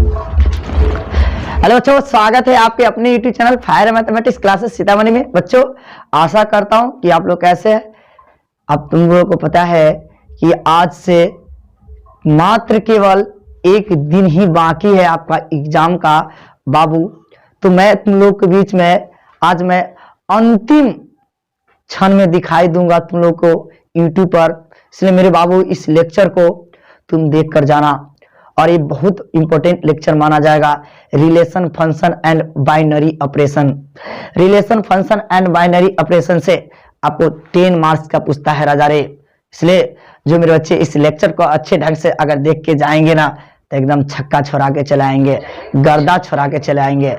Hello बच्चों, स्वागत है आपके अपने YouTube channel fire mathematics classes Sitamarhi में। बच्चों, आशा करता हूं कि आप लोग कैसे हैं। अब तुम लोगों को पता है कि आज से मात्र केवल एक दिन ही बाकी है आपका एग्जाम का बाबू। तो मैं तुम लोग के बीच में आज मैं अंतिम क्षण में दिखाई दूंगा तुम लोग को यूट्यूब पर। इसलिए मेरे बाबू इस लेक्चर को तुम देख कर जाना, और ये बहुत इंपॉर्टेंट लेक्चर माना जाएगा। Relation function and binary operation. Relation function and binary operation से आपको 10 मार्क्स का पूछता है राजा रे। इसलिए जो मेरे बच्चे इस लेक्चर को अच्छे ढंग से अगर देख के जाएंगे ना तो एकदम छक्का छोड़ा के चले आएंगे, गर्दा छोड़ा के चले आएंगे।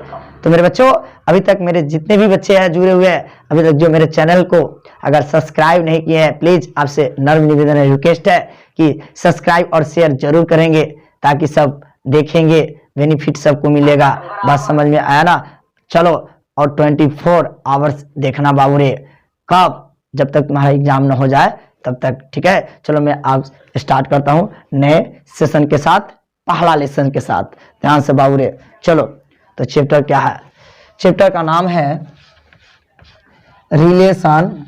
तो मेरे बच्चों, अभी तक मेरे जितने भी बच्चे हैं जुड़े हुए हैं, अभी तक जो मेरे चैनल को अगर सब्सक्राइब नहीं किए हैं, प्लीज आपसे नर्म निवेदन है, रिक्वेस्ट है कि सब्सक्राइब और शेयर जरूर करेंगे ताकि सब देखेंगे, बेनिफिट सबको मिलेगा। बात समझ में आया ना? चलो, और 24 आवर्स देखना बाबू रे। कब? जब तक तुम्हारा एग्जाम ना हो जाए तब तक, ठीक है। चलो मैं आज स्टार्ट करता हूं नए सेशन के साथ, पहला लेसन के साथ। ध्यान से बाबू रे। चलो, तो चैप्टर क्या है? चैप्टर का नाम है relation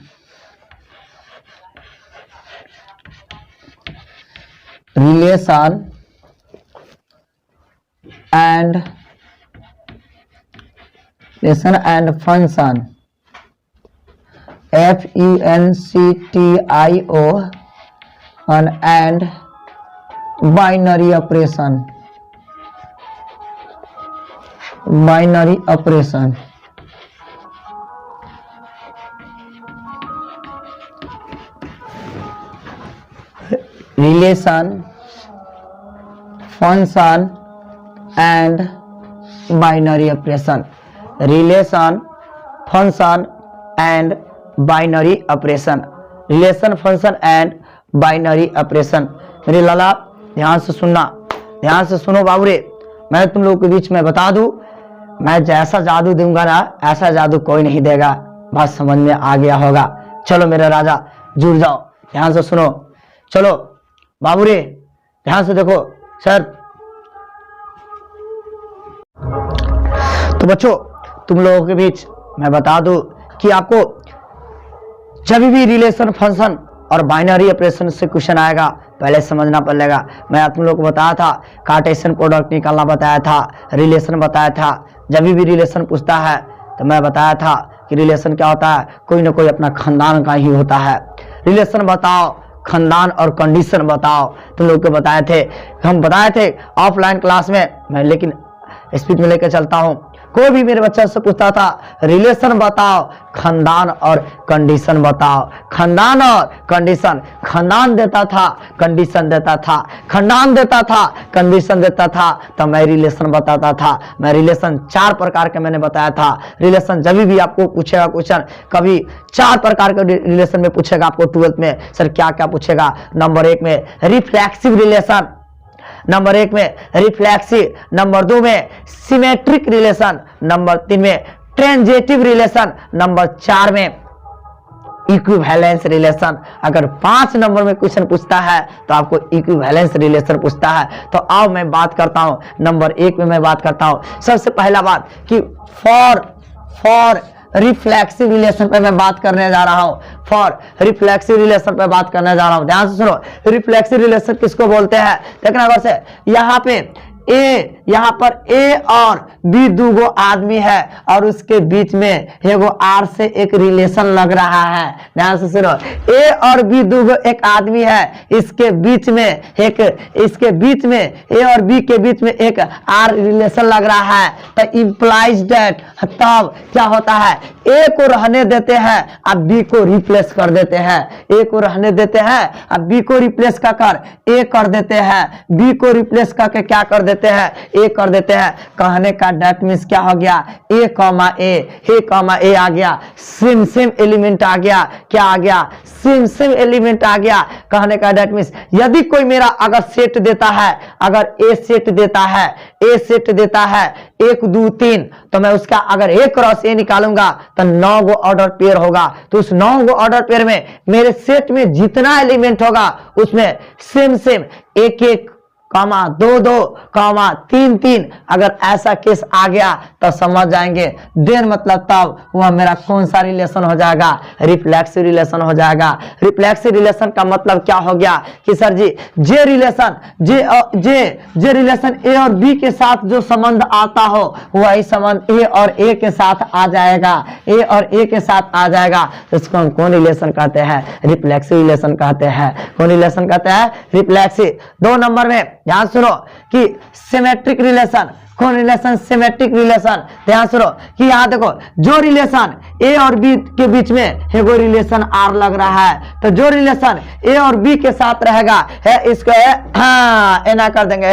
and function, FUNCTIO and binary operation. Relation function and binary operation. Relation function and binary operation. Relation function and binary operation. मेरे लाला ध्यान से सुनना, ध्यान से सुनो बाबू रे। मैं तुम लोगों के बीच में बता दूं, मैं जैसा जादू दूंगा ना ऐसा जादू कोई नहीं देगा। बात समझ में आ गया होगा। चलो मेरा राजा, जुड़ जाओ, ध्यान से सुनो। चलो बाबू रे, ध्यान से देखो सर। तो बच्चों, तुम लोगों के बीच मैं बता दूं कि आपको जब भी रिलेशन फंक्शन और बाइनरी ऑपरेशन से क्वेश्चन आएगा पहले समझना पड़ेगा। मैं तुम लोगों को बताया था, कार्टेशियन प्रोडक्ट निकालना बताया था, रिलेशन बताया था। जब भी रिलेशन पूछता है तो मैं बताया था कि रिलेशन क्या होता है, कोई ना कोई अपना खानदान का ही होता है। रिलेशन बताओ, खानदान और कंडीशन बताओ। तुम लोग को बताए थे, हम बताए थे ऑफलाइन क्लास में। मैं लेकिन स्पीड में लेकर चलता हूं। कोई भी मेरे बच्चा से पूछता था रिलेशन बताओ, खानदान और कंडीशन बताओ। खानदान और कंडीशन, खानदान देता था, कंडीशन देता था, खानदान देता था, कंडीशन देता था, तो मैं रिलेशन बताता था। मैं रिलेशन 4 प्रकार के मैंने बताया था। रिलेशन जब भी आपको पूछेगा क्वेश्चन, कभी 4 प्रकार के रिलेशन में पूछेगा आपको 12th में। सर क्या क्या पूछेगा? नंबर 1 में रिफ्लेक्सिव रिलेशन, नंबर 1 में रिफ्लेक्सिव, नंबर 2 में सिमेट्रिक रिलेशन, नंबर 3 में ट्रांजिटिव रिलेशन, नंबर 4 में इक्विवेलेंस रिलेशन। अगर 5 नंबर में क्वेश्चन पूछता है तो आपको इक्विवेलेंस रिलेशन पूछता है। तो आओ मैं बात करता हूं, नंबर 1 में मैं बात करता हूं। सबसे पहला बात कि फॉर रिफ्लेक्सिव रिलेशन पे मैं बात करने जा रहा हूं। फॉर रिफ्लेक्सिव रिलेशन पे बात करने जा रहा हूं। ध्यान से सुनो, रिफ्लेक्सिव रिलेशन किसको बोलते हैं? देखना गौर से। यहाँ पे यहाँ पर ए और बी दूगो आदमी है और उसके बीच में एगो आर से एक रिलेशन लग रहा है। ध्यान से सुनो, ए और बी दूगो एक आदमी है, इसके बीच में ए और बी के बीच में एक आर रिलेशन लग रहा है। तो इंप्लाइज दैट, तब क्या होता है? ए को रहने देते हैं अब बी को रिप्लेस कर देते हैं। ए को रहने देते हैं अब बी को रिप्लेस कर ए कर देते हैं। बी को रिप्लेस करके क्या कर देते हैं? ए कर देते हैं। कहने का डेट मीन्स क्या हो गया? ए कॉमा ए आ गया, सेम एलिमेंट आ गया। क्या आ गया? सेम एलिमेंट आ गया। कहने का डेट मीन्स यदि कोई मेरा अगर सेट देता है, अगर ए सेट देता है 1 2 3, तो मैं उसका अगर ए क्रॉस ए निकालूंगा तो 9 गो ऑर्डर पेयर होगा। तो उस 9 गो ऑर्डर पेयर में मेरे सेट में जितना एलिमेंट होगा उसमें सेम एक कॉमा 2-2 कॉमा 3-3 अगर ऐसा केस आ गया तो समझ जाएंगे देन मतलब तब वह मेरा कौन सा रिलेशन हो जाएगा, रिफ्लेक्सिव रिलेशन हो जाएगा। रिफ्लेक्सिव रिलेशन का मतलब क्या हो गया कि सर जी जे रिलेशन ए और बी के साथ जो संबंध आता हो वही संबंध ए और ए के साथ आ जाएगा, ए और ए के साथ आ जाएगा, इसको हम कौन रिलेशन कहते हैं, रिफ्लेक्सिव रिलेशन कहते हैं। कौन रिलेशन कहते हैं, रिफ्लेक्सिव। 2 नंबर में ध्यान सुनो कि सिमेट्रिक रिलेशन। कौन रिलेशन, सिमेट्रिक रिलेशन। ध्यान सुनो कि यहाँ देखो जो रिलेशन ए और बी के बीच में है वो रिलेशन आर लग रहा है, तो जो रिलेशन ए और बी के साथ रहेगा है इसको एना कर देंगे,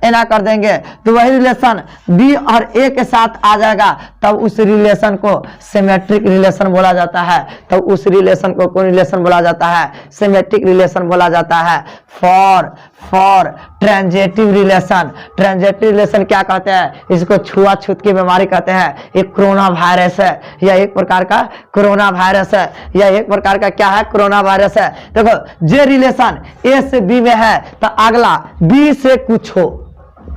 एना कर देंगे, तो वही रिलेशन बी और ए के साथ आ जाएगा, तब उस रिलेशन को सिमेट्रिक रिलेशन बोला जाता है। तब उस रिलेशन को कौन रिलेशन बोला जाता है, सिमेट्रिक रिलेशन बोला जाता है। For transitive relation. Transitive relation क्या कहते हैं, इसको छुआछूत की बीमारी कहते हैं। एक कोरोना वायरस है या एक प्रकार का कोरोना वायरस है, या एक प्रकार का क्या है, कोरोना वायरस है। देखो जे रिलेशन ए से बी में है तो अगला बी से कुछ हो,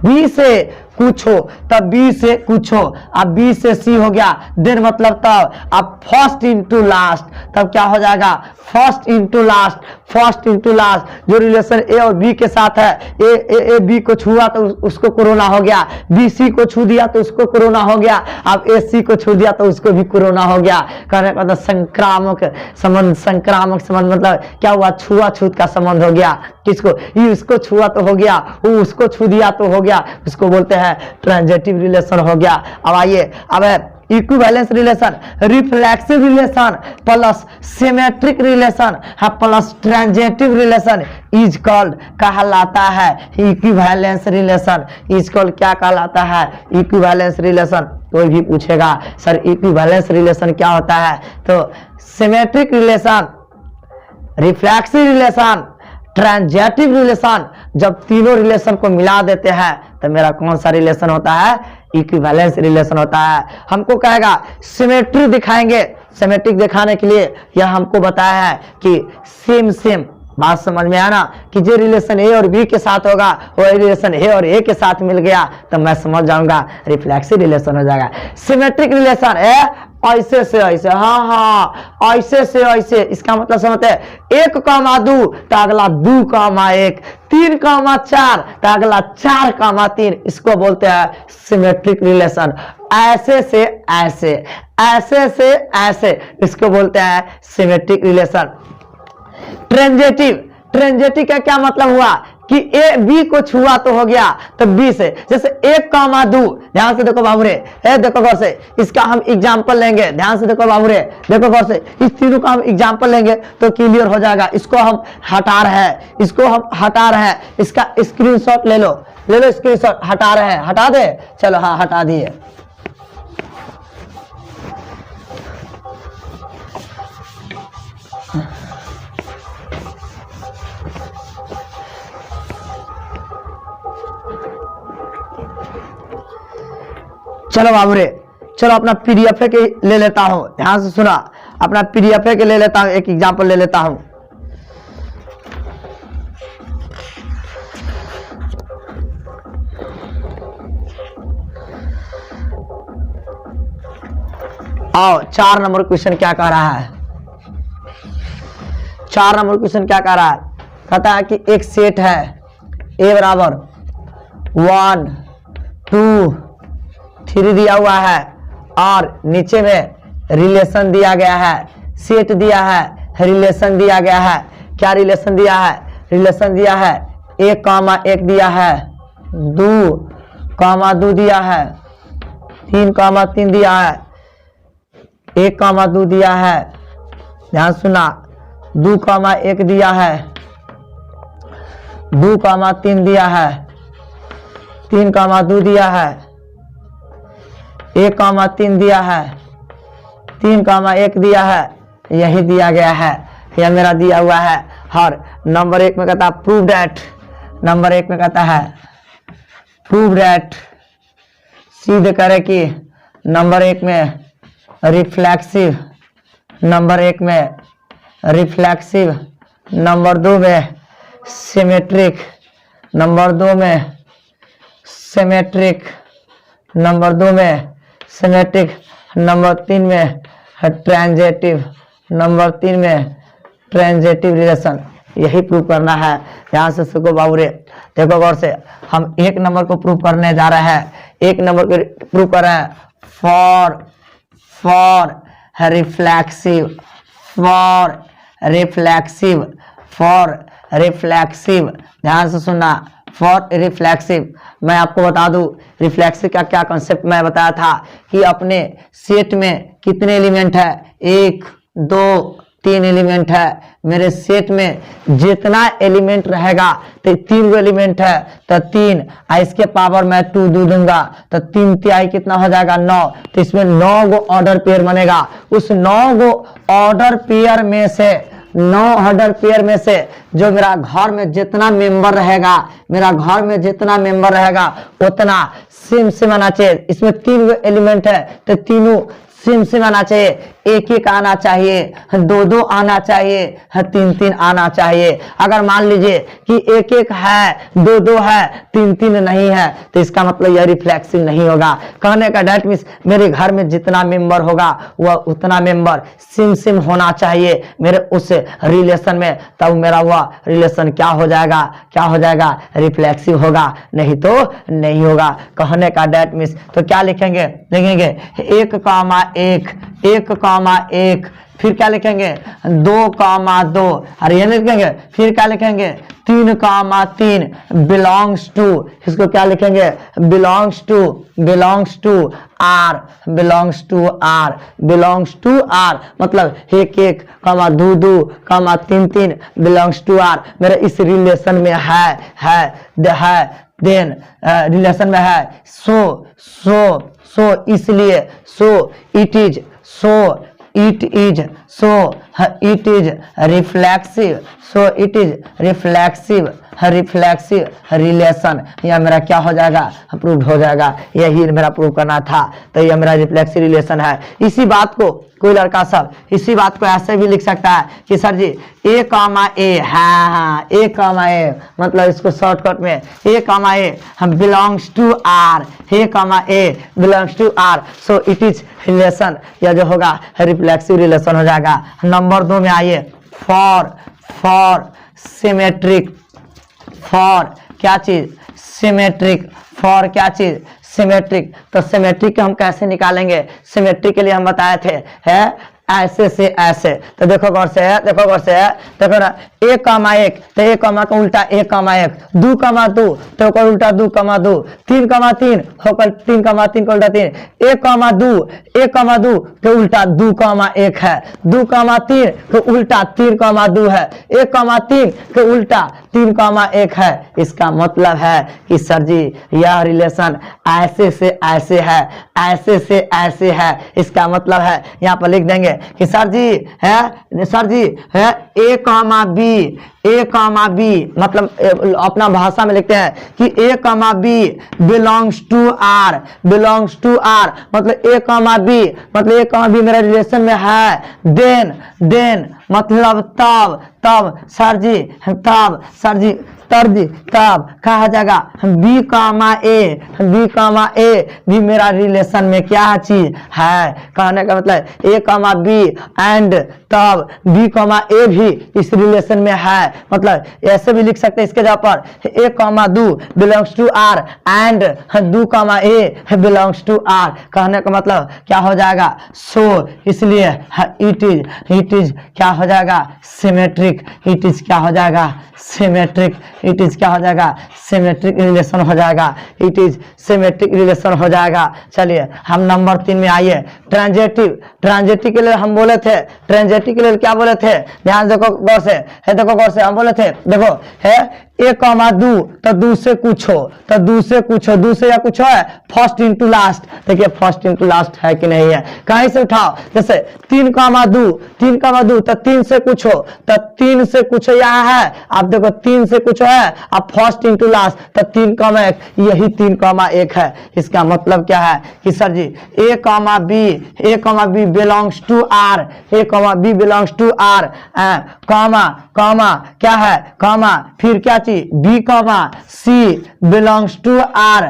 बी से कुछ हो तब बी से कुछ हो, अब बी से सी हो गया देन मतलब तब अब फर्स्ट इनटू लास्ट, तब क्या हो जाएगा, first into last. First into last जो रिलेशन ए और बी के साथ है, ए बी को छुआ तो उसको कोरोना हो गया, बी सी को छू दिया तो उसको कोरोना हो गया, अब ए सी को छू दिया तो उसको भी कोरोना हो गया। कहने का मतलब संक्रामक संबंध। संक्रामक संबंध मतलब क्या हुआ, छुआछूत का संबंध हो गया। किसको, ये उसको छुआ तो हो गया, वो उसको छू दिया तो हो गया, उसको बोलते हैं ट्रांजिटिव रिलेशन हो गया। अब आइए अब equivalence relation, reflexive relation plus symmetric relation plus transitive relation is called कहलाता है इक्विवेलेंस रिलेशन। इज कॉल्ड क्या कहलाता है, इक्विवेलेंस रिलेशन। कोई भी पूछेगा सर इक्विवेलेंस रिलेशन क्या होता है, तो symmetric relation, reflexive relation, transitive relation, जब तीनों रिलेशन को मिला देते हैं तो मेरा कौन सा रिलेशन होता है, इक्विवेलेंस रिलेशन होता है। हमको कहेगा सिमेट्री दिखाएंगे, सिमेट्रिक दिखाने के लिए यह हमको बताया है कि सेम सेम, बात समझ में आना कि जो रिलेशन ए और बी के साथ होगा वही रिलेशन ए और ए के साथ मिल गया तो मैं समझ जाऊंगा रिफ्लेक्सिव रिलेशन हो जाएगा। सिमेट्रिक रिलेशन है ऐसे से ऐसे, हाँ ऐसे से ऐसे, इसका मतलब समझते हैं 1,2 तो अगला 2,1, 3,4 तो अगला 4,3, इसको बोलते हैं सिमेट्रिक रिलेशन। ऐसे से ऐसे, ऐसे से ऐसे, इसको बोलते हैं सिमेट्रिक रिलेशन। ट्रांजिटिव, ट्रांजिटिव का क्या मतलब हुआ कि ए बी को छुआ तो हो गया तो बी से, जैसे 1,2, ध्यान से देखो बाबूरे, देखो गौर से, इसका हम एग्जांपल लेंगे, ध्यान से देखो बाबूरे, देखो गौर से, इस तीनों का हम एग्जांपल लेंगे तो क्लियर हो जाएगा। इसको हम हटा रहे हैं, इसको हम हटा रहे हैं, इसका स्क्रीनशॉट ले लो, ले लो स्क्रीनशॉट, हटा रहे हैं, हटा दे, चलो हाँ हटा दिए। चलो बाबूरे, चलो अपना पीडीएफ के ले लेता हूं, ध्यान से सुना, अपना पीडीएफ के ले लेता हूं, एक एग्जांपल ले लेता हूं। आओ 4 नंबर क्वेश्चन क्या कह रहा है, 4 नंबर क्वेश्चन क्या कह रहा है, कहता है कि एक सेट है ए बराबर 1 2 3 दिया हुआ है और नीचे में रिलेशन दिया गया है, सेट दिया है, रिलेशन दिया गया है। क्या रिलेशन दिया है, रिलेशन दिया है 1,1 दिया है, 2,2 दिया है, 3,3 दिया है, 1,2 दिया है, ध्यान सुना, 2,1 दिया है, 2,3 दिया है, 3,2 दिया है, 1,3 दिया है, 3,1 दिया है, यही दिया गया है, यह मेरा दिया हुआ है। और नंबर 1 में कहता है प्रूव दैट, नंबर 1 में कहता है प्रूव दैट, सीधे करे कि नंबर 1 में रिफ्लेक्सिव, नंबर 1 में रिफ्लेक्सिव, नंबर 2 में सिमेट्रिक, नंबर 2 में सिमेट्रिक, नंबर 2 में सिमेट्रिक, नंबर 3 में ट्रांजिटिव, नंबर 3 में ट्रांजिटिव रिलेशन। यही प्रूव करना है। यहाँ से सुको बाबूरे देखो गौर से, हम 1 नंबर को प्रूव करने जा रहे हैं। 1 नंबर को प्रूव कर रहे हैं फॉर रिफ्लेक्सिव, फॉर रिफ्लेक्सिव, ध्यान से सुनना, फॉर रिफ्लेक्सिव। मैं आपको बता दूं रिफ्लेक्सिव का क्या कॉन्सेप्ट मैं बताया था कि अपने सेट में कितने एलिमेंट है, 1 2 3 एलिमेंट है। मेरे सेट में जितना एलिमेंट रहेगा तो 3 गो एलिमेंट है तो 3, इसके पावर मैं 2 दूंगा तो 3 तिहाई कितना हो जाएगा 9। तो इसमें 9 गो ऑर्डर पेयर बनेगा। उस 9 गो ऑर्डर पेयर में से 9 ऑर्डर पेयर में से जो मेरा घर में जितना मेंबर रहेगा, मेरा घर में जितना मेंबर रहेगा उतना सेम आना चाहिए। इसमें 3 गो एलिमेंट है तो तीनों सेम आना चाहिए, 1 आना चाहिए, 2 आना चाहिए, 3 आना चाहिए। अगर मान लीजिए कि 1 है, 2 है, 3 नहीं है तो इसका मतलब यह रिफ्लेक्सिव नहीं होगा। कहने का डेट मीन्स मेरे घर में जितना मेंबर होगा वह उतना मेंबर सेम होना चाहिए मेरे उस रिलेशन में, तब मेरा वह रिलेशन क्या हो जाएगा रिफ्लेक्सिव होगा, नहीं तो नहीं होगा। कहने का डेट मीन्स तो क्या लिखेंगे 1,1 फिर क्या लिखेंगे 2,2 और ये लिखेंगे फिर क्या लिखेंगे 3,3 बिलोंग्स टू, इसको क्या लिखेंगे बिलोंग्स टू आर, मतलब 1,1,2,2, 3,3 बिलोंग्स टू आर मेरे इस रिलेशन में है देन रिलेशन में है। सो इसलिए इट इज रिफ्लेक्सिव रिलेशन। यह मेरा क्या हो जाएगा प्रूव हो जाएगा। यही मेरा प्रूव करना था, तो यह मेरा रिफ्लेक्सिव रिलेशन है। इसी बात को कोई लड़का सब इसी बात को ऐसे भी लिख सकता है कि सर जी A, A मतलब इसको शॉर्टकट में A, हम belongs to R, belongs to R, so it is relation. यह जो होगा रिफ्लेक्सिव रिलेशन हो जाएगा। नंबर 2 में आइए फॉर सिमेट्रिक, फॉर क्या चीज सिमेट्रिक, फॉर क्या चीज सिमेट्रिक। तो सिमेट्रिक हम कैसे निकालेंगे, सिमेट्रिक के लिए हम बताए थे है ऐसे से ऐसे। तो देखो गौर से देखो ना 1,1 तो 1 का उल्टा 1,1, 2,2 तो का उल्टा 2,2, 3,3 होकर 3,3 का उल्टा 3, 1,2 के उल्टा 2,1 है, 2,3 के उल्टा 3,2 है, 1,3 के उल्टा 3,1 है। इसका मतलब है कि सर जी यह रिलेशन ऐसे से ऐसे है, ऐसे से ऐसे है। इसका मतलब है यहाँ पर लिख देंगे कि सर जी है A, B मतलब अपना भाषा में लिखते हैं कि A, B belongs to R, मतलब A, B मतलब A, B मेरा रिलेशन में है। देन मतलब तब सर जी तब कहा जाएगा B, A भी मेरा रिलेशन में क्या चीज है। कहने का मतलब A, B एंड तब B, A भी इस रिलेशन में है। मतलब ऐसे भी लिख सकते हैं इसके जगह पर 1,2 belongs to R and 2, A belongs to R. कहने का मतलब क्या हो जाएगा सो इसलिए इट इज क्या हो जाएगा सिमेट्रिक, इट इज क्या हो जाएगा सिमेट्रिक रिलेशन हो जाएगा, इट इज सिमेट्रिक रिलेशन हो जाएगा। चलिए हम नंबर 3 में आइए ट्रांजिटिव के लिए हम बोले थे, ट्रांजिटिव के लिए क्या बोले थे ध्यान देखो गौर से हम बोले थे देखो है 1,2 तो 2 से कुछ हो, दूसरे या कुछ है फर्स्ट इंटू लास्ट। देखिए फर्स्ट इंटू लास्ट है कि नहीं है, कहीं से उठाओ। जैसे 3,2 तो 3 से कुछ हो, तो 3 से कुछ यहाँ है, आप देखो 3 से कुछ है, अब फर्स्ट इंटू लास्ट तो 3,1 यही 3,1 है। इसका मतलब क्या है कि sir ji A, B belongs to R, A, B B belongs to R, comma comma क्या है कॉमा, फिर क्या चीज B comma C belongs to R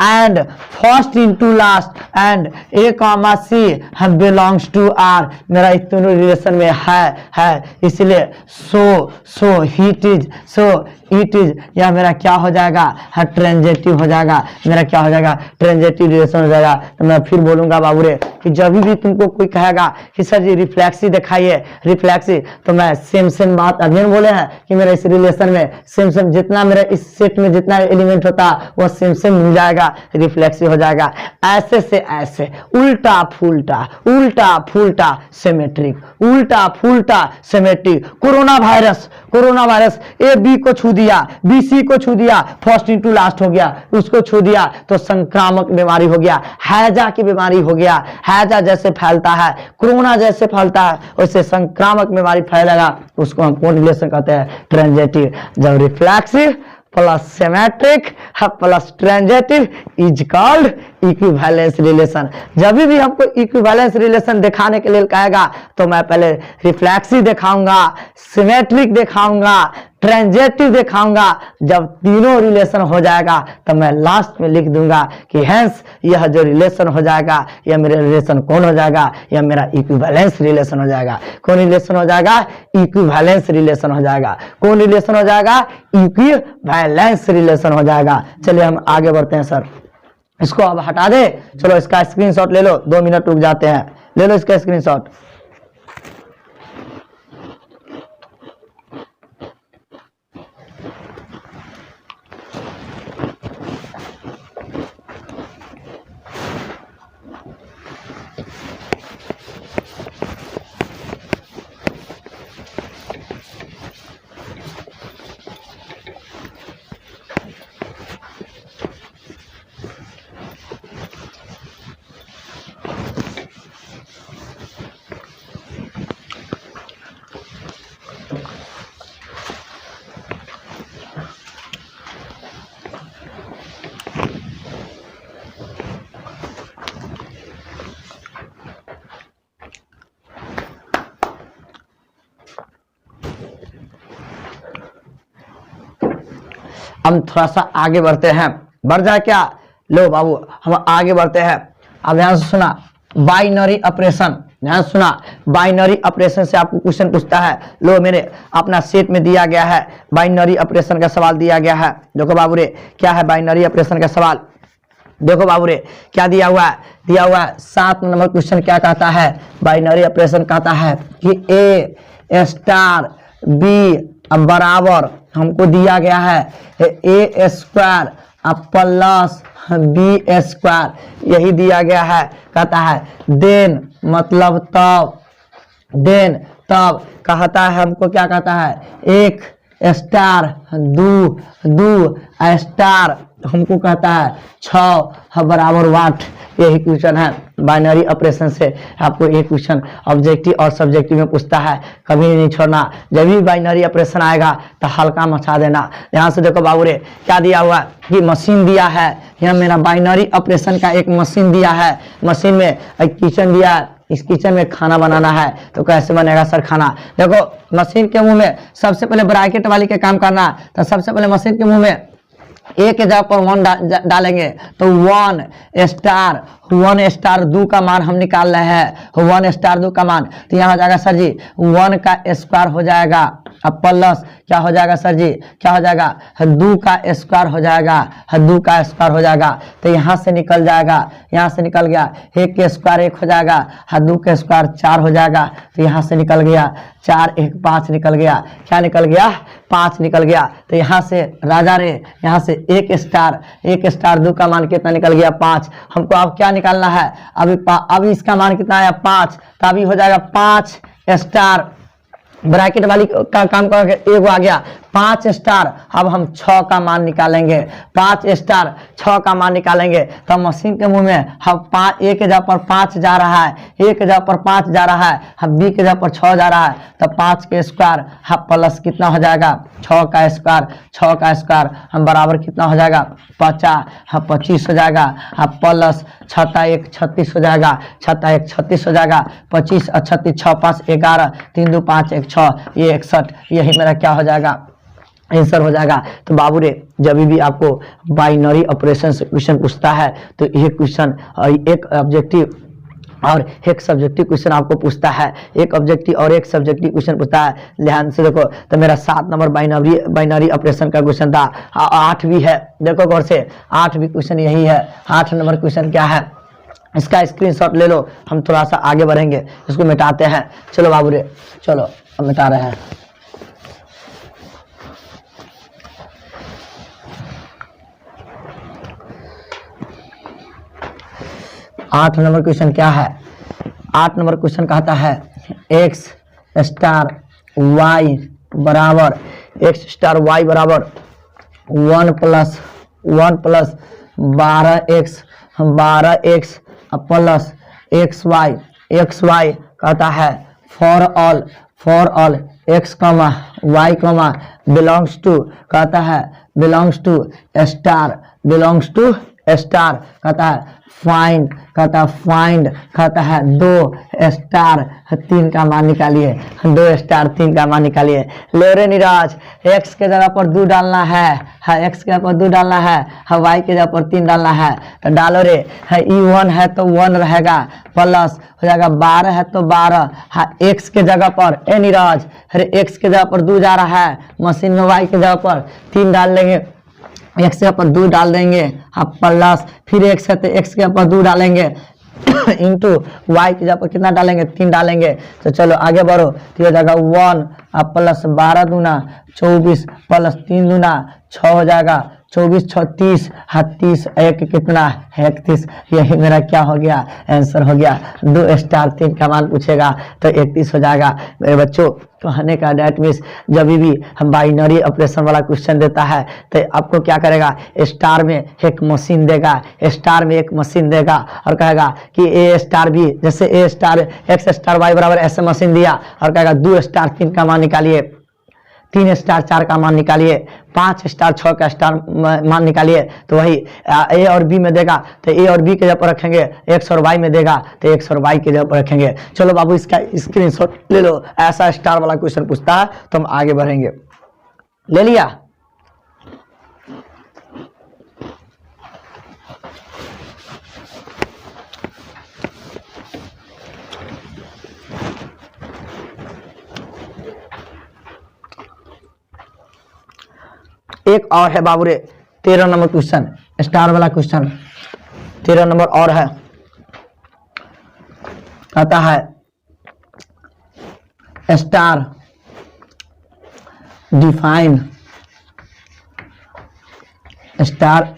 and first into last and A comma C belongs to R. मेरा इस दोनों relation में है इसलिए so it is so it is, या मेरा क्या हो जाएगा ट्रांजिटिव हो जाएगा, मेरा क्या हो जाएगा ट्रांजिटिव रिलेशन हो जाएगा। तो मैं फिर बोलूंगा बाबू रे कि जब भी तुमको कोई कहेगा कि सर जी रिफ्लेक्सी दिखाइए रिफ्लेक्सी, तो मैं सेम बात अध्ययन बोले हैं कि मेरा इस रिलेशन में सेम जितना मेरा इस सेट में जितना एलिमेंट होता वो सेम मिल जाएगा, रिफ्लेक्सी हो जाएगा। ऐसे से ऐसे उल्टा फुलटा सिमेट्रिक, उल्टा फुलटा symmetric. Corona virus A B को छू दिया, बी सी को छू दिया, फर्स्ट इनटू लास्ट हो गया, उसको छू दिया तो संक्रामक बीमारी हो गया, हैजा की बीमारी हो गया। हैजा जैसे फैलता है, कोरोना जैसे फैलता है, वैसे संक्रामक बीमारी फैलेगा। उसको हम कौन रिलेशन कहते हैं ट्रांजिटिव। जब reflexive plus symmetric plus transitive is called equivalence relation. जब भी हमको इक्विवेलेंस रिलेशन दिखाने के लिए कहेगा तो मैं पहले रिफ्लेक्सिव दिखाऊंगा, सिमेट्रिक दिखाऊंगा, ट्रांजिटिव दिखाऊंगा। जब तीनों रिलेशन हो जाएगा तो मैं लास्ट में लिख दूंगा कि हेंस यह जो रिलेशन हो जाएगा यह मेरा रिलेशन कौन हो जाएगा, यह मेरा इक्विवेलेंस रिलेशन हो जाएगा। कौन रिलेशन हो जाएगा इक्विवेलेंस रिलेशन हो जाएगा। कौन रिलेशन हो जाएगा इक्विवेलेंस रिलेशन हो जाएगा। चलिए हम आगे बढ़ते हैं सर, इसको अब हटा दे। चलो इसका स्क्रीनशॉट ले लो, 2 मिनट रुक जाते हैं, ले लो इसका स्क्रीनशॉट। हम थोड़ा सा आगे बढ़ते हैं, बढ़ जाए क्या? लो बाबू हम आगे बढ़ते हैं। अब ध्यान से सुना, बाइनरी ऑपरेशन, ध्यान सुना, बाइनरी ऑपरेशन से आपको क्वेश्चन पूछता है। लो मेरे अपना सेट में दिया गया है, बाइनरी ऑपरेशन का सवाल दिया गया है। देखो बाबू रे क्या है बाइनरी ऑपरेशन का सवाल, देखो बाबू रे क्या दिया हुआ है, दिया हुआ है 7 नंबर क्वेश्चन। क्या कहता है बाइनरी ऑपरेशन, कहता है कि ए स्टार बी बराबर हमको दिया गया है ए स्क्वायर प्लस बी स्क्वायर, यही दिया गया है। कहता है देन मतलब तब कहता है हमको, क्या कहता है 1 स्टार 2 स्टार हमको कहता है 6 बराबर वाट। यही क्वेश्चन है बाइनरी ऑपरेशन से। आपको एक क्वेश्चन ऑब्जेक्टिव और सब्जेक्टिव में पूछता है, कभी नहीं छोड़ना। जब भी बाइनरी ऑपरेशन आएगा तो हल्का मचा देना। यहाँ से देखो बाबू रे क्या दिया हुआ है कि मशीन दिया है, यहाँ मेरा बाइनरी ऑपरेशन का एक मशीन दिया है। मशीन में एक किचन दिया है, इस किचन में खाना बनाना है तो कैसे बनेगा सर खाना? देखो मशीन के मुंह में सबसे पहले ब्रैकेट वाली के काम करना, तो सबसे पहले मशीन के मुंह में ए के जगह पर 1 डालेंगे तो 1 स्टार 2 का मान हम निकाल रहे हैं। 1 स्टार 2 का मान तो यहाँ हो जाएगा सर जी 1 का स्क्वायर हो जाएगा, अब प्लस क्या हो जाएगा सर जी, क्या हो जाएगा 2 का स्क्वायर हो जाएगा, 2 का स्क्वायर हो जाएगा। तो यहाँ से निकल जाएगा, यहाँ से निकल गया 1 के स्क्वायर 1 हो जाएगा, 2 के स्क्वायर 4 हो जाएगा। तो यहाँ से निकल गया 4 1 5 निकल गया, क्या निकल गया 5 निकल गया। तो यहाँ से राजा रे यहाँ से 1 स्टार 2 का मान कितना निकल गया 5। हमको अब क्या निकालना है, अभी इसका मान कितना आया 5, तो अभी हो जाएगा 5 स्टार ब्रैकेट वाली का काम करके 1 आ गया 5 स्टार, अब हम 6 का मान निकालेंगे। 5 स्टार 6 का मान निकालेंगे तो मशीन के मुंह में हम 5, ए के जगह पर 5 जा रहा है, ए के जगह पर 5 जा रहा है, हम बी के जगह पर 6 जा रहा है, तो 5 के स्क्वायर हम प्लस कितना हो जाएगा 6 का स्क्वायर, 6 का स्क्वायर हम बराबर कितना हो जाएगा 50, हम 25 हो जाएगा, हम प्लस 6 1 36 हो जाएगा, 6 1 36 हो जाएगा, 25 और 36 6 5 11 3 2 5 1 6, ये 61, यही मेरा क्या हो जाएगा आंसर हो जाएगा। तो बाबू रे जब भी आपको बाइनरी ऑपरेशन से क्वेश्चन पूछता है तो ये क्वेश्चन एक ऑब्जेक्टिव और एक सब्जेक्टिव क्वेश्चन आपको पूछता है, एक ऑब्जेक्टिव और एक सब्जेक्टिव क्वेश्चन पूछता है। ध्यान से देखो, तो मेरा 7 नंबर बाइनरी ऑपरेशन का क्वेश्चन था, 8 भी है, देखो गौर से 8 भी क्वेश्चन यही है। 8 नंबर क्वेश्चन क्या है, इसका स्क्रीनशॉट ले लो, हम थोड़ा सा आगे बढ़ेंगे, इसको मिटाते हैं। चलो बाबू रे, चलो हम मिटा रहे हैं। आठ नंबर क्वेश्चन क्या है, 8 नंबर क्वेश्चन कहता है x स्टार y बराबर 1 प्लस 12x प्लस xy कहता है for all x y belongs to कहता है बिलोंग्स टू स्टार कहता है फाइंड कहता है 2 स्टार 3 का मान निकालिए, 2 स्टार 3 का मान निकालिए। ले रे निराज, x के जगह पर 2 डालना है, x के जगह पर 2 डालना है, y के जगह पर 3 डालना है, तो डालो रे। E1 है तो 1 रहेगा, प्लस हो जाएगा 12 है तो 12, x के जगह पर ए निराज, अरे x के जगह पर 2 जा रहा है, मशीन में y के जगह पर 3 डाल देंगे, x के ऊपर 2 डाल देंगे, आप प्लस फिर x है तो x के ऊपर 2 डालेंगे इंटू y की जगह पर कितना डालेंगे 3 डालेंगे। तो चलो आगे बढ़ो, तो हो जाएगा 1 अब प्लस 12 दूना 24 प्लस 3 दूना 6 हो जाएगा, 24 6 30, 30 1 कितना 31, यही मेरा क्या हो गया आंसर हो गया। 2 स्टार 3 का मान पूछेगा तो 31 हो जाएगा। मेरे बच्चों कहने का डेट मीन्स जब भी हम बाइनरी ऑपरेशन वाला क्वेश्चन देता है तो आपको क्या करेगा, स्टार में एक मशीन देगा, स्टार में एक मशीन देगा और कहेगा कि ए स्टार भी, जैसे ए स्टार x स्टार y बराबर ऐसे मशीन दिया और कहेगा 2 स्टार 3 का मान निकालिए, 3 स्टार 4 का मान निकालिए, 5 स्टार 6 का स्टार मान निकालिए, तो वही ए और बी में देगा तो ए और बी के जगह पर रखेंगे, एक्स और वाई में देगा तो एक्स और वाई के जगह पर रखेंगे। चलो बाबू इसका स्क्रीनशॉट ले लो, ऐसा स्टार वाला क्वेश्चन पूछता है तो हम आगे बढ़ेंगे। ले लिया, एक और है बाबू रे 13 नंबर क्वेश्चन, स्टार वाला क्वेश्चन 13 नंबर और है, आता है star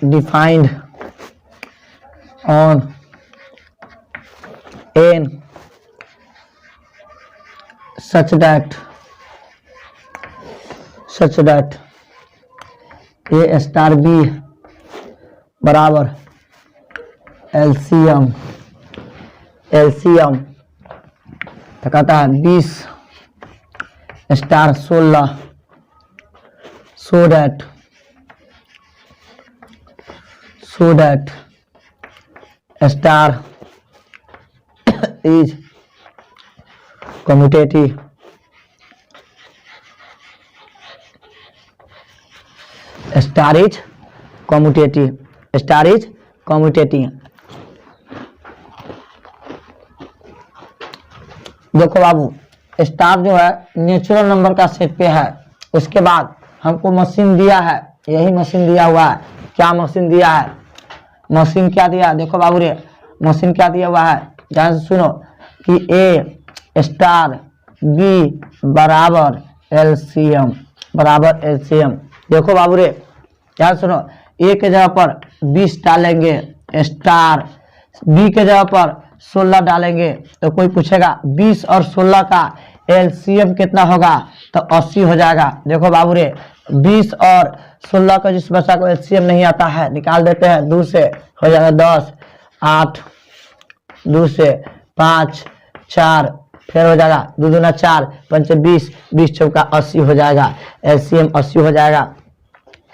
defined on N such that A star B बराबर एलसीएम तो कहता है 20 star 16 so that star is commutative देखो बाबू, स्टार जो है नेचुरल नंबर का सेट पे है, उसके बाद हमको मशीन दिया है, यही मशीन दिया हुआ है। क्या मशीन दिया है, मशीन क्या दिया, देखो बाबू रे मशीन क्या दिया हुआ है, ध्यान से सुनो कि ए स्टार बी बराबर एलसीएम देखो बाबू रे ध्यान सुनो, ए के जगह पर 20 डालेंगे, स्टार बी के जगह पर 16 डालेंगे, तो कोई पूछेगा 20 और 16 का एलसीएम कितना होगा, तो 80 हो जाएगा। देखो बाबू रे 20 और 16 का जिस बच्चा को एलसीएम नहीं आता है निकाल देते हैं। 2 से हो जाएगा 10, 8, 2 से 5, 4, फिर हो जाएगा 2 दूना 4, 5 20, 20 चौका 80 हो जाएगा। एलसीएम 80 हो जाएगा।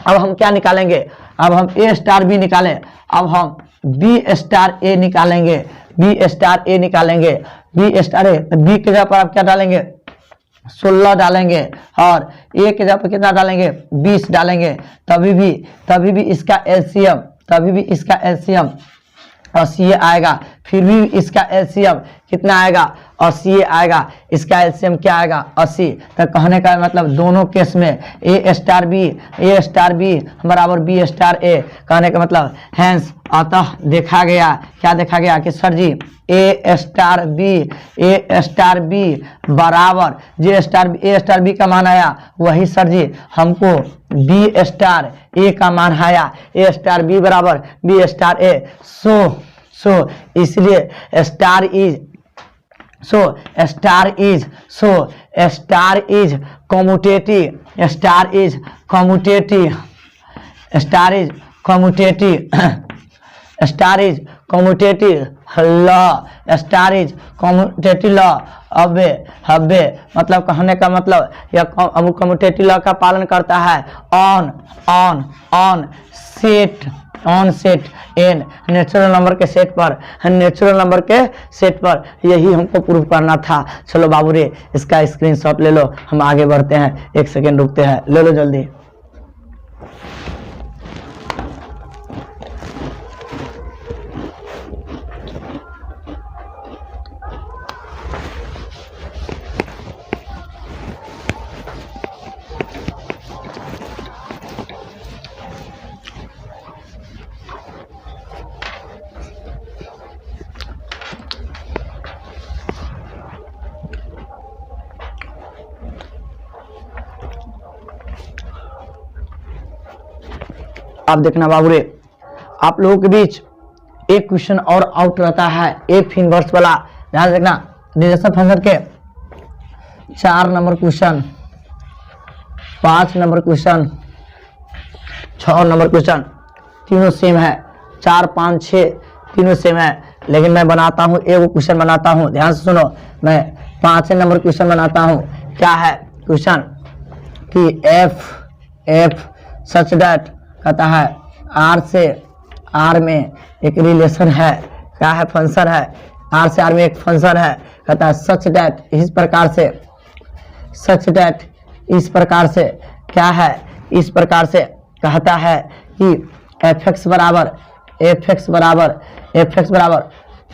अब हम क्या निकालेंगे? अब हम ए स्टार बी निकालें। अब हम बी स्टार ए निकालेंगे। बी स्टार ए निकालेंगे। बी स्टार ए, बी के जगह पर आप क्या डालेंगे? 16 डालेंगे और ए के जगह पर कितना डालेंगे? 20 डालेंगे। तभी भी इसका एलसीएम 80 आएगा। फिर भी इसका एलसीएम कितना आएगा? 80 आएगा। इसका एलसीएम क्या आएगा? 80। तो कहने का मतलब दोनों केस में ए स्टार बी बराबर बी स्टार ए, कहने का मतलब हैंस अतः देखा गया, क्या देखा गया कि सर जी ए स्टार बी बराबर ए स्टार बी का मान आया, वही सर जी हमको बी स्टार ए का मान आया। ए स्टार बी बराबर बी स्टार ए। सो इसलिए स्टार इज कम्यूटेटिव लॉ। हब्बे मतलब कहने का मतलब यह कम्यूटेटिव लॉ का पालन करता है। On set N natural number के सेट पर यही हमको प्रूव करना था। चलो बाबू रे इसका स्क्रीनशॉट ले लो, हम आगे बढ़ते हैं। 1 सेकेंड रुकते हैं, ले लो जल्दी। आप देखना बाबूरे, आप लोगों के बीच एक क्वेश्चन और आउट रहता है, एफ इनवर्स वाला। ध्यान देखना, रिलेशन फंक्शन के 4 number question, 5 number question, 6 number question तीनों सेम है। 4, 5, 6 तीनों सेम है। लेकिन मैं बनाता हूँ एक क्वेश्चन बनाता हूँ, ध्यान से सुनो। मैं 5 नंबर क्वेश्चन बनाता हूँ। क्या है क्वेश्चन कि एफ सच दैट कहता है आर से आर में एक रिलेशन है। क्या है? फंक्शन है। आर से आर में एक फंक्शन है। कहता है सच दैट इस प्रकार से क्या है? इस प्रकार से कहता है कि एफ एक्स बराबर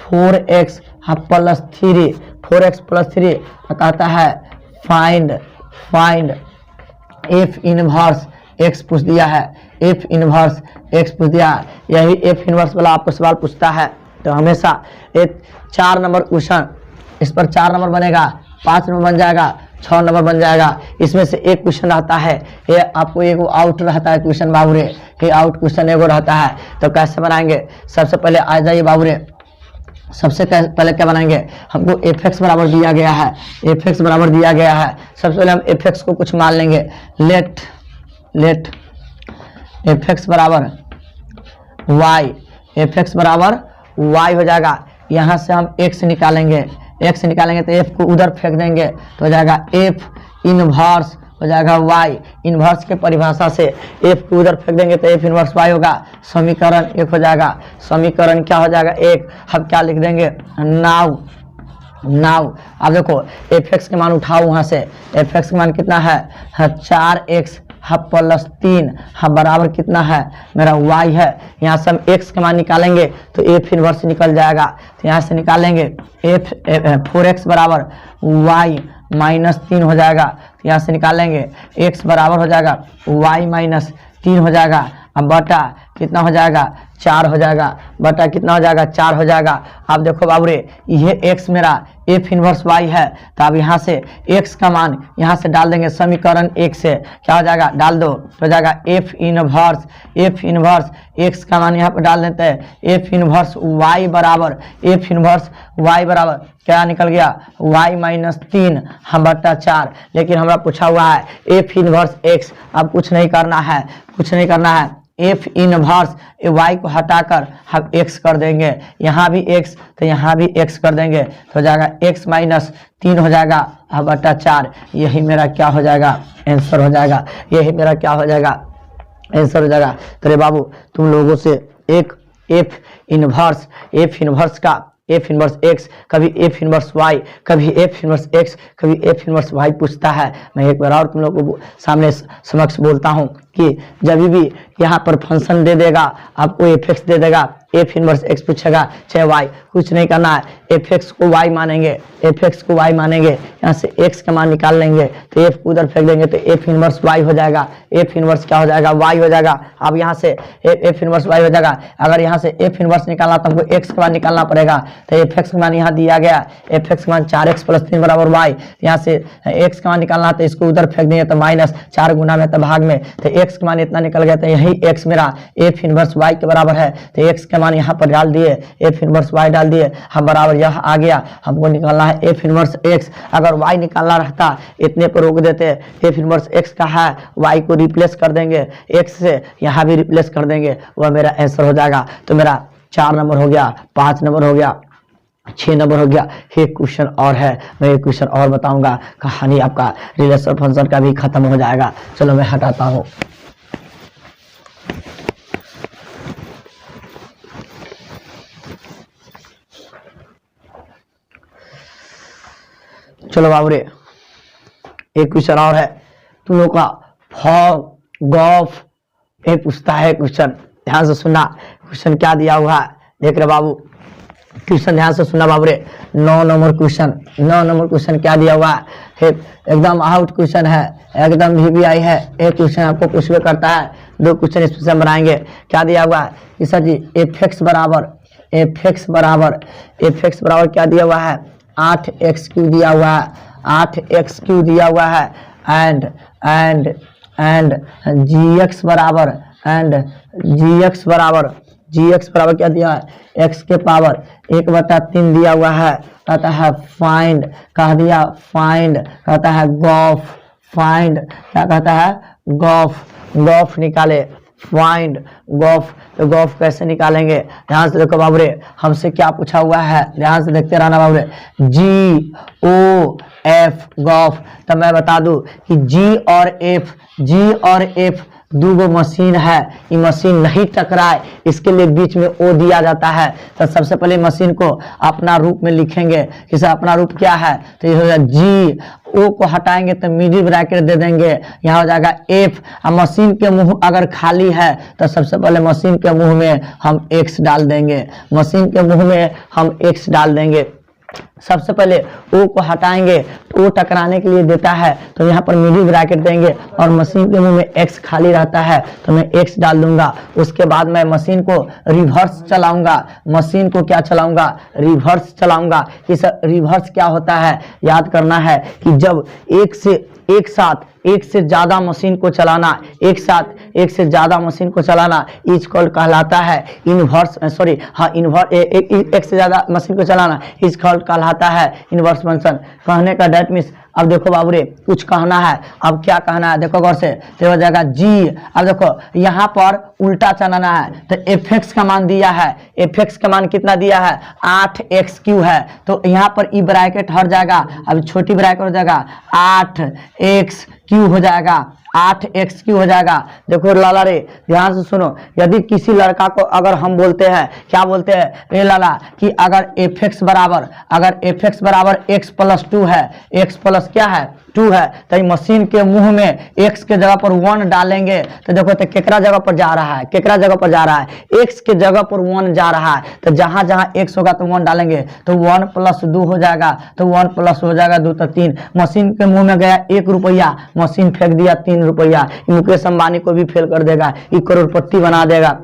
4x प्लस 3 कहता है फाइंड एफ इनवर्स एक्स पूछ दिया है। एफ इनवर्स एक्स पूछ दिया है। यही एफ इनवर्स वाला आपको सवाल पूछता है। तो हमेशा एक 4 नंबर क्वेश्चन, इस पर 4 नंबर बनेगा, 5 नंबर बन जाएगा, 6 नंबर बन जाएगा। इसमें से एक क्वेश्चन रहता है, ये आपको एक आउट रहता है क्वेश्चन बाबूरे, ये आउट क्वेश्चन एगो रहता है। तो कैसे बनाएंगे? सबसे पहले आ जाइए बाबूरे, सबसे पहले क्या बनाएंगे? हमको एफ एक्स बराबर दिया गया है। सबसे पहले हम एफ एक्स को कुछ मान लेंगे। लेट एफ एक्स बराबर वाई, एफ एक्स बराबर वाई हो जाएगा। यहाँ से हम एक्स निकालेंगे, तो एफ को उधर फेंक देंगे तो हो जाएगा एफ इनवर्स हो जाएगा वाई। इनवर्स के परिभाषा से एफ को उधर फेंक देंगे तो एफ इनवर्स वाई होगा। समीकरण 1 हो जाएगा। समीकरण क्या हो जाएगा? 1। हम क्या लिख देंगे? नाउ अब देखो एफ एक्स के मान उठाओ वहां से। एफ एक्स का मान कितना है? 4x प्लस 3 बराबर कितना है? मेरा y है। यहाँ से हम x का मान निकालेंगे तो एफ इनवर्स निकल जाएगा। तो यहाँ से निकालेंगे 4x बराबर y माइनस 3 हो जाएगा। तो यहाँ से निकालेंगे x बराबर हो जाएगा y माइनस 3 हो जाएगा। अब बटा कितना हो जाएगा 4 हो जाएगा, बटा कितना हो जाएगा 4 हो जाएगा। अब देखो बाबू रे, ये x मेरा f इनवर्स y है, तो अब यहाँ से x का मान यहाँ से डाल देंगे समीकरण 1 से, क्या हो जाएगा डाल दो, तो हो जाएगा f इनवर्स x का मान यहाँ पर डाल देते हैं, f इनवर्स y बराबर क्या निकल गया y माइनस 3 हम बटा 4। लेकिन हमारा पूछा हुआ है f इनवर्स x। अब कुछ नहीं करना है, f इनवर्स y को हटाकर हम x कर देंगे, यहाँ भी x तो यहाँ भी x कर देंगे, तो हो जाएगा x माइनस 3 हो जाएगा अब बटा 4। यही मेरा क्या हो जाएगा आंसर हो जाएगा, यही मेरा क्या हो जाएगा आंसर हो जाएगा। तो रे बाबू तुम लोगों से एक f इनवर्स x, कभी f इनवर्स y, कभी f इनवर्स x, कभी f इनवर्स y पूछता है। मैं एक बार और तुम लोगों को सामने समक्ष बोलता हूँ कि जब भी यहाँ पर फंक्शन दे देगा आपको f(x) दे देगा, f इनवर्स x पूछेगा चाहे y, कुछ नहीं करना है, f(x) को y मानेंगे, यहाँ से x का मान निकाल लेंगे तो f को उधर फेंक देंगे तो f इनवर्स y हो जाएगा, f इनवर्स क्या हो जाएगा y हो जाएगा। अब यहाँ से f इनवर्स y हो जाएगा, अगर यहाँ से f इनवर्स निकालना तो हमको x का मान निकालना पड़ेगा, तो f(x) का मान यहाँ दिया गया, f(x) का मान 4x + 3 बराबर y, यहाँ से x का मान निकालना तो इसको उधर फेंक देंगे तो माइनस 4 गुना में तो भाग में, तो x का मान इतना निकल गया, तो यही x मेरा f इनवर्स y के बराबर है, तो x का मान यहाँ पर डाल दिए, f इनवर्स y डाल दिए, हम बराबर यह आ गया। हमको निकालना है f इनवर्स x, अगर y निकालना रहता इतने पर रोक देते, f इनवर्स x का है, y को रिप्लेस कर देंगे x से, यहाँ भी रिप्लेस कर देंगे, वह मेरा आंसर हो जाएगा। तो मेरा 4 नंबर हो गया, 5 नंबर हो गया, 6 नंबर हो गया। एक क्वेश्चन और है, मैं एक क्वेश्चन और बताऊंगा, कहानी आपका रिलेशन फंक्शन का भी खत्म हो जाएगा। चलो मैं हटाता हूँ। चलो बाबू रे, एक क्वेश्चन और है तुम लोग का, फॉग गॉफ ये पूछता है क्वेश्चन, ध्यान से सुनना। क्वेश्चन क्या दिया हुआ है देख रहे बाबू, क्वेश्चन ध्यान से सुनना बाबू रे। 9 नंबर क्वेश्चन क्या दिया हुआ है, एकदम आउट क्वेश्चन है, एकदम VVI है। एक क्वेश्चन आपको पूछ करता है, 2 क्वेश्चन इस से हम बनाएंगे। क्या दिया हुआ है कि सर जी f(x) बराबर क्या दिया हुआ है 8x³ दिया हुआ है, 8x³ दिया हुआ है, एंड gx बराबर क्या दिया है x के पावर 1/3 दिया हुआ है। कहता है फाइंड, कह दिया फाइंड, कहता है गॉफ, फाइंड क्या कहता है गॉफ निकाले, फाइंड गॉफ। तो गॉफ कैसे निकालेंगे, ध्यान से देखो बाबू रे, हमसे क्या पूछा हुआ है, ध्यान से देखते रहना बाबू रे, GOF गॉफ। तो मैं बता दूं कि G और F 2 मशीन है, ये मशीन नहीं टकराए इसके लिए बीच में O दिया जाता है। तो सबसे पहले मशीन को अपना रूप में लिखेंगे, किसे अपना रूप क्या है, तो ये हो जाएगा G, O को हटाएंगे तो मिडिल ब्रैकेट दे देंगे, यहाँ हो जाएगा F। अब मशीन के मुंह अगर खाली है तो सबसे पहले मशीन के मुंह में हम X डाल देंगे, सबसे पहले O को हटाएंगे, O टकराने के लिए देता है तो यहाँ पर मिडिल ब्रैकेट देंगे, और मशीन के मुंह में X खाली रहता है तो मैं X डाल दूंगा। उसके बाद मैं मशीन को रिवर्स चलाऊंगा, रिवर्स चलाऊंगा। इस रिवर्स क्या होता है याद करना है कि जब एक से ज्यादा मशीन को चलाना, एक से ज्यादा मशीन को चलाना इज कॉल्ड कहलाता है इनवर्स, एक से ज्यादा मशीन को चलाना इज कॉल्ड कहलाता है इनवर्स फंक्शन। कहने का डेट मीन्स, अब देखो बाबू रे कुछ कहना है, अब क्या कहना है देखो गौर से, तो हो जाएगा G। अब देखो यहाँ पर उल्टा चलाना है, तो f(x) का मान दिया है, f(x) का मान कितना दिया है 8x³ है, तो यहाँ पर ई ब्रैकेट हट जाएगा, अब छोटी ब्रैकेट हो जाएगा 8x³ हो जाएगा, 8x³ हो जाएगा। देखो लाला रे ध्यान से सुनो, यदि किसी लड़का को अगर हम बोलते हैं, क्या बोलते हैं रे लाला, कि अगर f(x) बराबर x + 2 है, x प्लस क्या है 2 है, तो मशीन के मुंह में x के जगह पर 1 डालेंगे तो देखो तो केकरा जगह पर जा रहा है, x के जगह पर 1 जा रहा है, तो जहां जहां x होगा तो 1 डालेंगे, तो 1 + 2 हो जाएगा, तो 1 + हो जाएगा 2 तो 3। मशीन के मुंह में गया 1 रुपया, मशीन फेंक दिया 3 रुपया। मुकेश अंबानी को भी फेल कर देगा, ये करोड़पति बना देगा।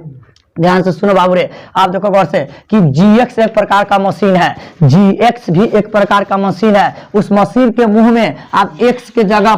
ध्यान से सुनो बाबू रे, आप देखो गौर से कि GX एक प्रकार का मशीन है, GX भी एक प्रकार का मशीन है। उस मशीन के मुंह में आप X के जगह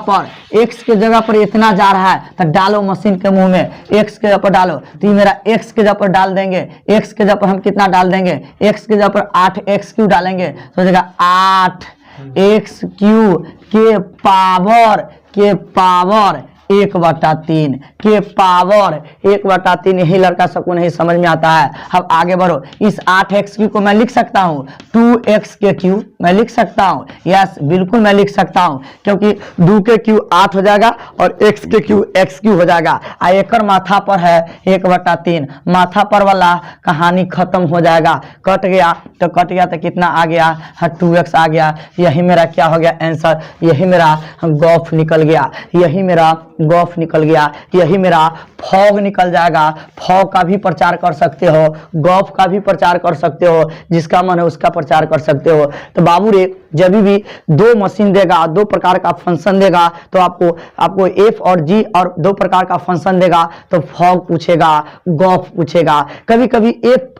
पर इतना जा रहा है तो डालो मशीन के मुंह में, X के जगह पर डालो, तो ये मेरा X के जगह पर डाल देंगे। X के जगह पर हम कितना डाल देंगे, X के जगह पर 8x³ डालेंगे तो हो जाएगा 8x³ के पावर 1/3 के पावर 1/3। यही लड़का सबको नहीं समझ में आता है। अब आगे बढ़ो, इस 8x³ को मैं लिख सकता हूँ 2x³ मैं लिख सकता हूँ, यस बिल्कुल मैं लिख सकता हूँ, क्योंकि 2 के क्यू 8 हो जाएगा और x के क्यू x³ हो जाएगा। एकर माथा पर है 1/3, माथा पर वाला कहानी खत्म हो जाएगा। कट गया तो कितना आ गया, 2x आ गया। यही मेरा क्या हो गया आंसर, यही मेरा गॉफ निकल गया, यही मेरा गॉफ निकल गया, यही मेरा फॉग निकल जाएगा। फॉग का भी प्रचार कर सकते हो, गॉफ का भी प्रचार कर सकते हो, जिसका मन है उसका प्रचार कर सकते हो। तो बाबू रे जब भी दो मशीन देगा, दो प्रकार का फंक्शन देगा, तो आपको एफ और जी और दो प्रकार का फंक्शन देगा तो फॉग पूछेगा, गॉफ पूछेगा। कभी कभी एफ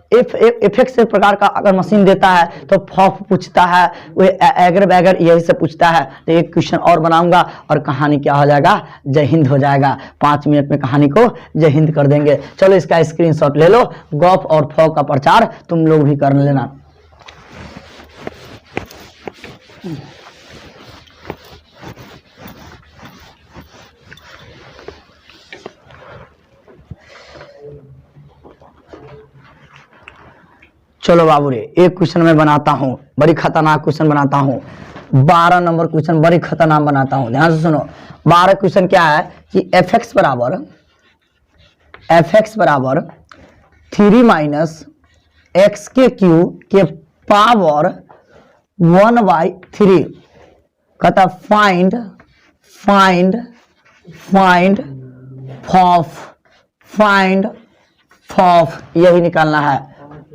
एक्स प्रकार का अगर मशीन देता है तो फॉग पूछता है, वो एगर बैगर यही से पूछता है। तो एक क्वेश्चन और बनाऊंगा और कहानी क्या हो जाएगा, जय हिंद हो जाएगा। 5 मिनट में कहानी को जय हिंद कर देंगे। चलो इसका स्क्रीनशॉट ले लो, गॉफ और फॉग का प्रचार तुम लोग भी कर लेना। चलो बाबू रे एक क्वेश्चन मैं बनाता हूं, बड़ी खतरनाक क्वेश्चन बनाता हूं। 12 नंबर क्वेश्चन बड़ी खतरनाक बनाता हूं, ध्यान से सुनो। 12 क्वेश्चन क्या है कि एफ एक्स बराबर 3 - x के क्यू के पावर 1/3। कहता फाइंड फॉफ, यही निकालना है,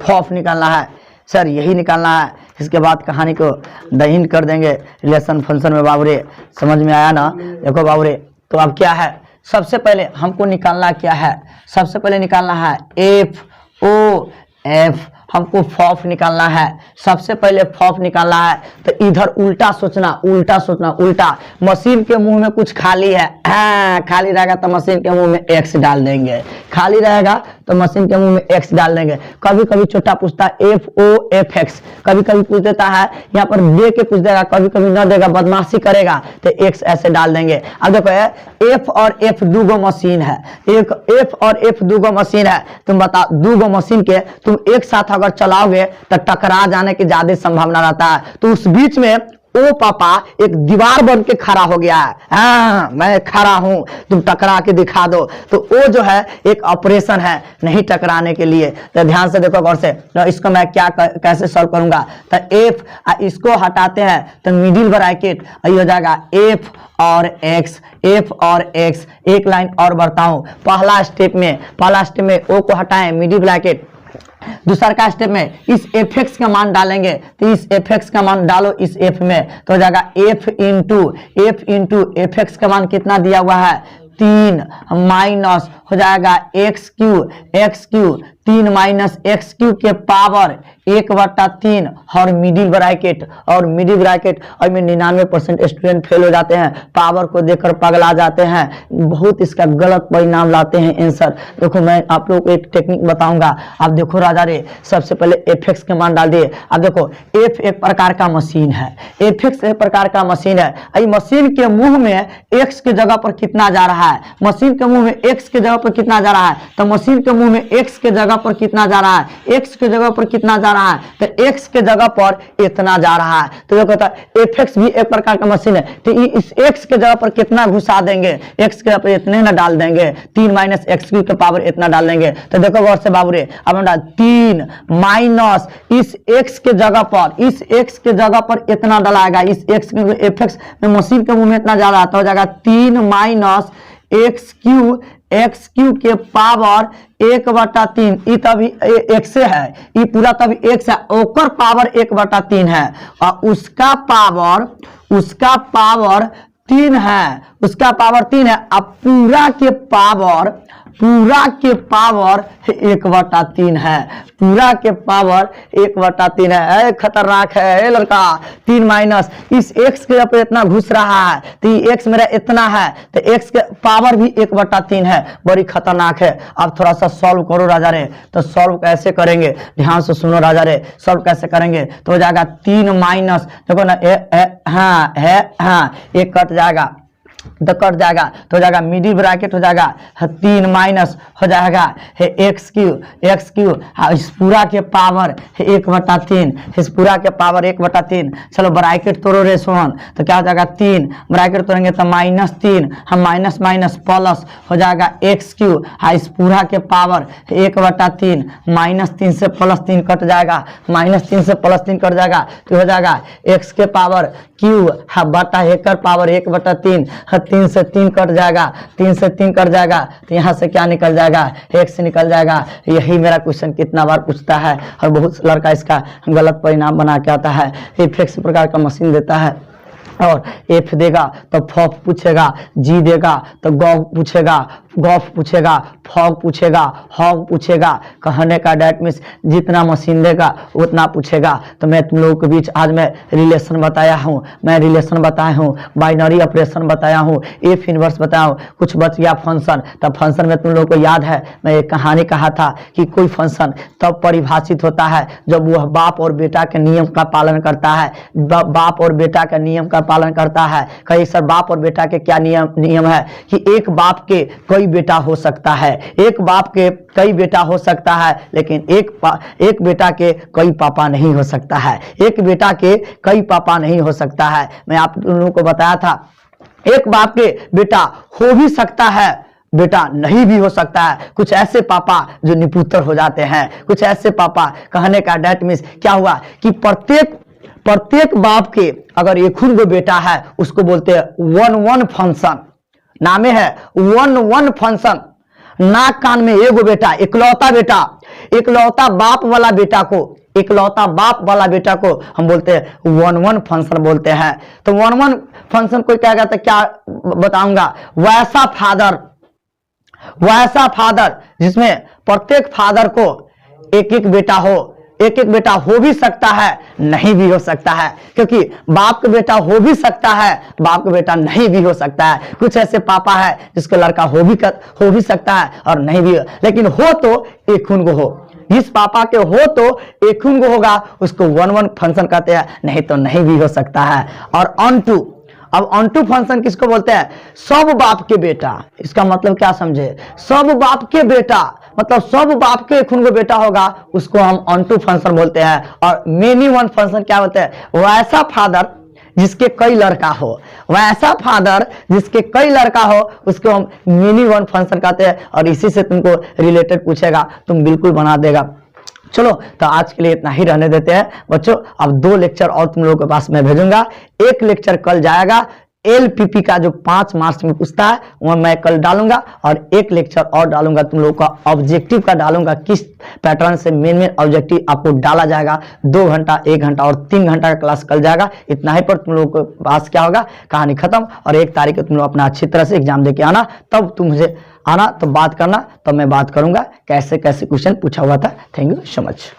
फॉफ निकालना है सर, यही निकालना है। इसके बाद कहानी को दहीन कर देंगे रिलेशन फंक्शन में। बाबू रे समझ में आया ना? देखो बाबू रे, तो अब क्या है, सबसे पहले हमको निकालना क्या है, सबसे पहले निकालना है एफ ओ एफ, हमको फॉफ निकालना है। सबसे पहले फॉफ निकालना है तो इधर उल्टा सोचना। मशीन के मुंह में कुछ खाली है, खाली रहेगा तो मशीन के मुंह में एक्स डाल देंगे, खाली रहेगा तो मशीन के मुंह में एक्स डाल देंगे। कभी कभी छोटा पूछता है एफ ओ एफ एक्स, कभी कभी पूछ देता है यहाँ पर दे के पूछ देगा, कभी कभी न देगा, बदमाशी करेगा तो एक्स ऐसे डाल देंगे। अब देखो एफ और एफ दूगो मशीन है, एक एफ और एफ दूगो मशीन है। तुम बताओ दूगो मशीन के तुम एक साथ अगर चलाओगे तो टकरा जाने की ज्यादा संभावना रहता है। तो उस बीच में ओ पापा एक दीवार बन के खड़ा हो गया है, हाँ मैं खड़ा हूं, तुम टकरा के दिखा दो। तो वो जो है एक ऑपरेशन है नहीं टकराने के लिए। तो ध्यान से देखो गौर से, तो इसको मैं कैसे सॉल्व करूंगा। तो एफ इसको हटाते हैं तो मिडिल ब्रैकेट ये हो जाएगा एफ और एक्स। एक लाइन और बढ़ता हूं, पहला स्टेप में ओ को हटाएं मिडिल ब्रैकेट। दूसरा का स्टेप में इस एफ एक्स का मान डालेंगे, तो इस एफ एक्स का मान डालो इस एफ में, तो हो जाएगा एफ इंटू एफ एक्स का मान कितना दिया हुआ है 3 माइनस हो जाएगा एक्स क्यू 3 - एक्स क्यू के पावर 1/3 और मिडिल ब्रैकेट और में 99% स्टूडेंट फेल हो जाते हैं, पावर को देखकर पगला जाते हैं, बहुत इसका गलत परिणाम लाते हैं आंसर। देखो मैं आप लोग को एक टेक्निक बताऊंगा। आप देखो राजा रे, सबसे पहले एफ एक्स के मान डाल दिए। अब देखो एफ एक प्रकार का मशीन है, एफ एक्स एक प्रकार का मशीन है। मशीन के मुंह में एक्स के जगह पर कितना जा रहा है, मशीन के मुंह में एक्स के जगह पर कितना जा रहा है, तो मशीन के मुंह में एक्स के जगह पर कितना जा रहा है, एक्स के जगह पर कितना जा रहा है, तो एक्स के जगह पर इतना जा रहा है। तो देखो एफ एक्स भी एक प्रकार का मशीन है, तो इस एक्स के जगह पर कितना घुसा देंगे, एक्स के जगह पर इतने ना डाल देंगे, 3 - एक्स क्यू के पावर इतना डाल देंगे। तो देखो गौर से बाबू रे, अब हम 3 माइनस इस एक्स के जगह पर इतना डलाएगा, इस एक्स एफ एक्स में मशीन के मुंह में इतना जा रहा तो हो जाएगा 3 - एक्स क्यू के पावर 1/3। ये तभी एक्स है, ये पूरा तभी एक्स है, ओकर पावर 1/3 है और उसका पावर 3 है, उसका पावर 3 है। अब पूरा के पावर पूरा के पावर 1/3 है, पूरा के पावर 1/3 है। खतरनाक है लड़का। 3 माइनस इस x के ऊपर इतना घुस रहा है तो ये x मेरा इतना है तो x के पावर भी 1/3 है, बड़ी खतरनाक है। अब थोड़ा सा सॉल्व करो राजा रे। तो सॉल्व कैसे करेंगे, ध्यान से सुनो राजा रे। सॉल्व कैसे करेंगे तो हो जाएगा 3 माइनस, देखो ना हाँ ये कट जाएगा तो कट जाएगा तो हो जाएगा मिडिल ब्रैकेट हो जाएगा 3 माइनस हो जाएगा एक्स क्यू इस पूरा के पावर 1/3, इस पूरा के पावर 1/3। चलो ब्रैकेट तोड़ो रे सोहन, तो क्या हो जाएगा 3, ब्रैकेट तोड़ेंगे तो -3, हम माइनस माइनस प्लस हो जाएगा एक्स क्यू इस पूरा के पावर 1/3, -3 से +3 कट जाएगा, -3 से +3 कट जाएगा तो हो जाएगा एक्स के पावर क्यू बटा एकर पावर 1/3, 3 से 3 कट जाएगा, 3 से 3 कट जाएगा तो यहाँ से क्या निकल जाएगा, x निकल जाएगा। यही मेरा क्वेश्चन कितना बार पूछता है और बहुत लड़का इसका गलत परिणाम बना के आता है। इस प्रकार का मशीन देता है और एफ देगा तो फॉक पूछेगा, जी देगा तो गॉफ पूछेगा, गॉफ पूछेगा, फॉग पूछेगा, हॉग पूछेगा। कहने का डेट मीन्स जितना मशीन देगा उतना पूछेगा। तो मैं तुम लोगों के बीच आज मैं रिलेशन बताया हूँ, बताया हूँ, बाइनरी ऑपरेशन बताया हूँ, एफ इनवर्स बताया हूँ। कुछ बच गया फंक्शन, तब फंक्शन में तुम लोगों को याद है मैं एक कहानी कहा था कि कोई फंक्शन तब परिभाषित होता है जब वह बाप और बेटा के नियम का पालन करता है, बाप और बेटा का नियम का पालन करता है। कहीं सर बाप और बेटा के क्या नियम है कि एक बाप के कई बेटा हो सकता है, एक बाप के कई बेटा हो सकता है, लेकिन एक बेटा के कई पापा नहीं हो सकता है, एक बेटा के कई पापा नहीं हो सकता है। मैं आप लोगों को बताया था एक बाप के बेटा हो भी सकता है, बेटा नहीं भी हो सकता है। कुछ ऐसे पापा जो निपुत्र हो जाते हैं, कुछ ऐसे पापा। कहने का डेट मीन्स क्या हुआ कि प्रत्येक बाप के अगर एक गो बेटा है उसको बोलते हैं 1-1 फंक्शन, नामे है 1-1 फंक्शन। नाक कान में एगो बेटा, इकलौता बाप वाला बेटा को, इकलौता बाप वाला बेटा को हम बोलते हैं 1-1 फंक्शन बोलते हैं। तो 1-1 फंक्शन कोई कहेगा तो क्या बताऊंगा, वैसा फादर जिसमें प्रत्येक फादर को एक एक बेटा हो, एक एक बेटा हो भी सकता है, नहीं भी हो सकता है, क्योंकि बाप का बेटा हो भी सकता है, बाप का बेटा नहीं भी हो सकता है। कुछ ऐसे पापा है जिसको लड़का हो भी सकता है और नहीं भी, लेकिन हो तो एक खून को हो। जिस पापा के हो तो एक खून को होगा उसको 1-1 फंक्शन कहते हैं, नहीं तो नहीं भी हो सकता है। और ऑनटू, अब ऑनटू फंक्शन किसको बोलते हैं, सब बाप के बेटा। इसका मतलब क्या समझे, सब बाप के बेटा मतलब सब बाप के खून को बेटा होगा उसको हम ऑनटू फंक्शन बोलते हैं। और मेनी वन फंक्शन क्या बोलते हैं, वैसा फादर जिसके कई लड़का हो, वैसा फादर जिसके कई लड़का हो उसको हम मेनी वन फंक्शन कहते हैं। और इसी से तुमको रिलेटेड पूछेगा तुम बिल्कुल बना देगा। चलो तो आज के लिए इतना ही रहने देते हैं बच्चों। अब 2 लेक्चर और तुम लोगों के पास मैं भेजूंगा। एक लेक्चर कल जाएगा, LPP का जो 5 मार्क्स में पूछता है वह मैं कल डालूंगा, और एक लेक्चर और डालूंगा तुम लोगों का ऑब्जेक्टिव का डालूंगा, किस पैटर्न से मेन ऑब्जेक्टिव आपको डाला जाएगा। 2 घंटा, 1 घंटा और 3 घंटा का क्लास कल जाएगा। इतना ही पर तुम लोगों के पास क्या होगा, कहानी खत्म। और 1 तारीख को तुम लोग अपना अच्छी तरह से एग्जाम देके आना, तब तुम मुझे आना तो बात करना, तो मैं बात करूंगा कैसे कैसे क्वेश्चन पूछा हुआ था। Thank you so much.